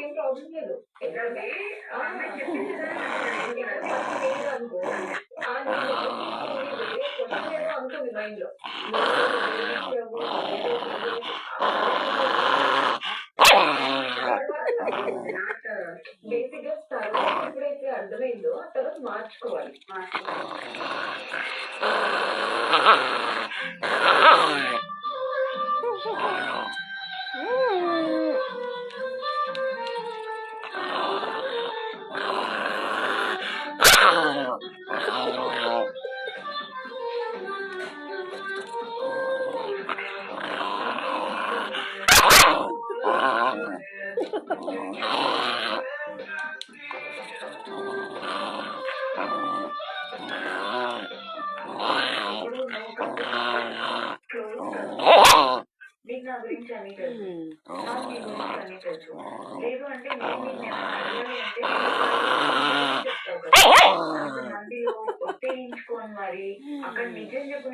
నాకేం ప్రాబ్లం లేదు. ఎందుకంటే ఆ అమ్మాయి చెప్పింది కదా ఎవరు ఫస్ట్ లేదు అనుకో నేను వేరే క్వశ్చన్ ఏదో అనుకుంది మైండ్‌లో. నువ్వేదో ప్రేమించావు, బేసిక్‌గా తర్వాత ఎప్పుడైతే అర్థమైందో ఆ తర్వాత మార్చుకోవాలి. ఇప్పుడు నువ్వు క్లోజ్ నీకు నా గురించి అన్నీ తెలుసు. నాకు నీ గురించి అన్నీ తెలుసు. లేదు అంటే నేను నిన్నేమైనా అడగాలి అంటే చెప్తావు కదా. అంతమందిలో ఒట్టేయించుకొని మరి అక్కడ నిజం చెప్పు